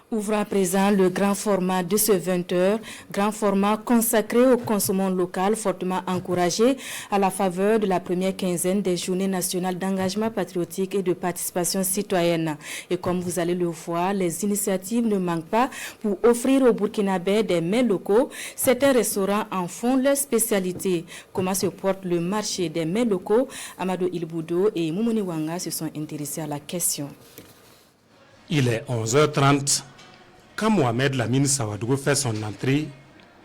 Ouvrant à présent le grand format de ce 20h, grand format consacré au consommation local fortement encouragé à la faveur de la première quinzaine des journées nationales d'engagement patriotique et de participation citoyenne. Et comme vous allez le voir, les initiatives ne manquent pas pour offrir aux Burkinabés des mets locaux. Certains restaurants en font leur spécialité. Comment se porte le marché des mets locaux? Amadou Ilboudo et Moumouni Wanga se sont intéressés à la question. Il est 11h30. Quand Mohamed Lamine Sawadou fait son entrée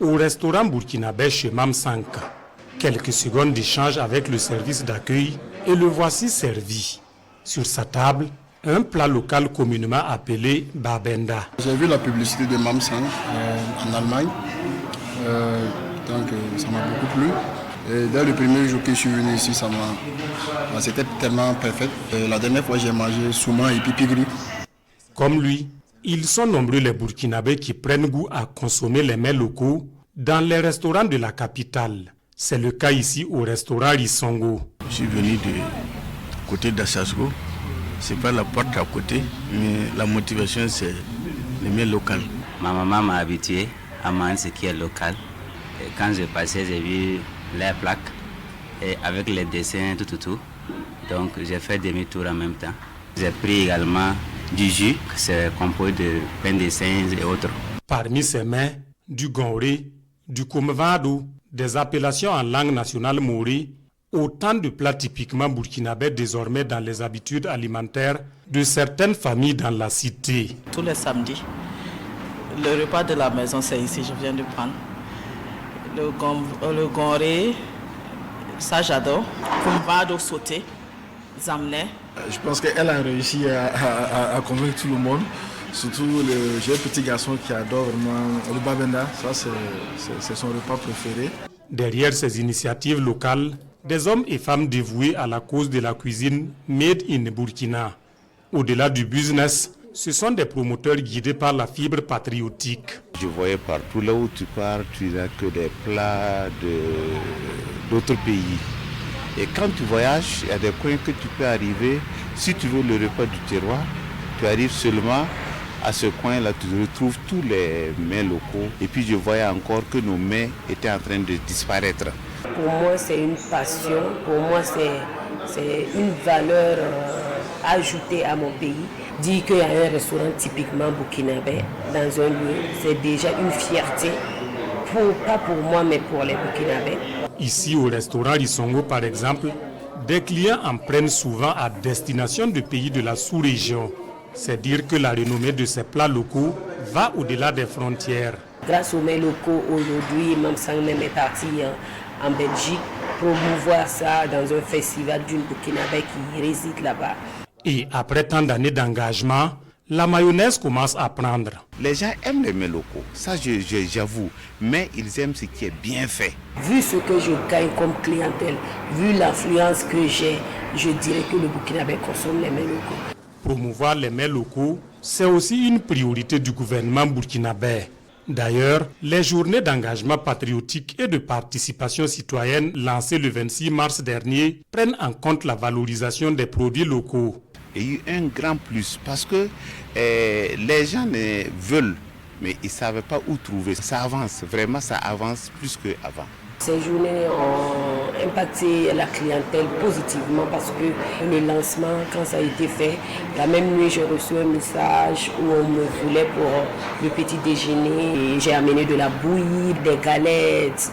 au restaurant burkinabé chez Mamsanka, quelques secondes d'échange avec le service d'accueil et le voici servi. Sur sa table, un plat local communément appelé Babenda. J'ai vu la publicité de Mamsanka en Allemagne, donc ça m'a beaucoup plu. Et dès le premier jour que je suis venu ici, c'était tellement parfait. La dernière fois, j'ai mangé souma et pipi gris. Comme lui, ils sont nombreux les Burkinabés qui prennent goût à consommer les mets locaux dans les restaurants de la capitale. C'est le cas ici au restaurant Risongo. Je suis venu du côté d'Assasgo. C'est pas la porte à côté, mais la motivation c'est les mets locaux. Ma maman m'a habitué à manger ce qui est local. Et quand je passais, j'ai vu les plaques et avec les dessins, tout. Donc j'ai fait demi-tour en même temps. J'ai pris également du jus, c'est composé de pain de singe et autres. Parmi ces mets, du gonré, du komvado, des appellations en langue nationale maori, autant de plats typiquement burkinabés désormais dans les habitudes alimentaires de certaines familles dans la cité. Tous les samedis, le repas de la maison, c'est ici, je viens de prendre. Le gonré, ça j'adore. Komvado sauté, zamné. Je pense qu'elle a réussi à convaincre tout le monde. Surtout, j'ai un petit garçon qui adore vraiment le babenda. Ça, c'est son repas préféré. Derrière ces initiatives locales, des hommes et femmes dévoués à la cause de la cuisine made in Burkina. Au-delà du business, ce sont des promoteurs guidés par la fibre patriotique. Je voyais partout là où tu pars, tu n'as que des plats d'autres pays. Et quand tu voyages, il y a des coins que tu peux arriver. Si tu veux le repas du terroir, tu arrives seulement à ce coin-là, tu retrouves tous les mets locaux. Et puis je voyais encore que nos mets étaient en train de disparaître. Pour moi, c'est une passion. Pour moi, c'est une valeur ajoutée à mon pays. Dire qu'il y a un restaurant typiquement burkinabé dans un lieu, c'est déjà une fierté. Pas pour moi, mais pour les Burkinabés. Ici, au restaurant Risongo, par exemple, des clients en prennent souvent à destination de pays de la sous-région. C'est dire que la renommée de ces plats locaux va au-delà des frontières. Grâce aux mets locaux, aujourd'hui, Mamsanka même est parti en Belgique promouvoir ça dans un festival d'une Burkinabé qui réside là-bas. Et après tant d'années d'engagement, la mayonnaise commence à prendre. Les gens aiment les mets locaux, ça j'avoue, mais ils aiment ce qui est bien fait. Vu ce que je gagne comme clientèle, vu l'influence que j'ai, je dirais que le Burkinabé consomme les mets locaux. Promouvoir les mets locaux, c'est aussi une priorité du gouvernement burkinabé. D'ailleurs, les journées d'engagement patriotique et de participation citoyenne lancées le 26 mars dernier prennent en compte la valorisation des produits locaux. Il y a eu un grand plus parce que les gens veulent, mais ils ne savaient pas où trouver. Ça avance, vraiment ça avance plus qu'avant. Ces journées ont impacté la clientèle positivement parce que le lancement, quand ça a été fait, la même nuit j'ai reçu un message où on me voulait pour le petit déjeuner. J'ai amené de la bouillie, des galettes.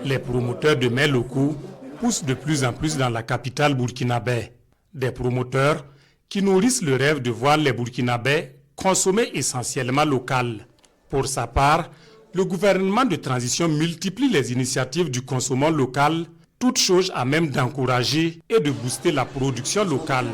Les promoteurs de mets locaux poussent de plus en plus dans la capitale burkinabé. Des promoteurs qui nourrissent le rêve de voir les Burkinabés consommer essentiellement local. Pour sa part, le gouvernement de transition multiplie les initiatives du consommant local, toute chose à même d'encourager et de booster la production locale.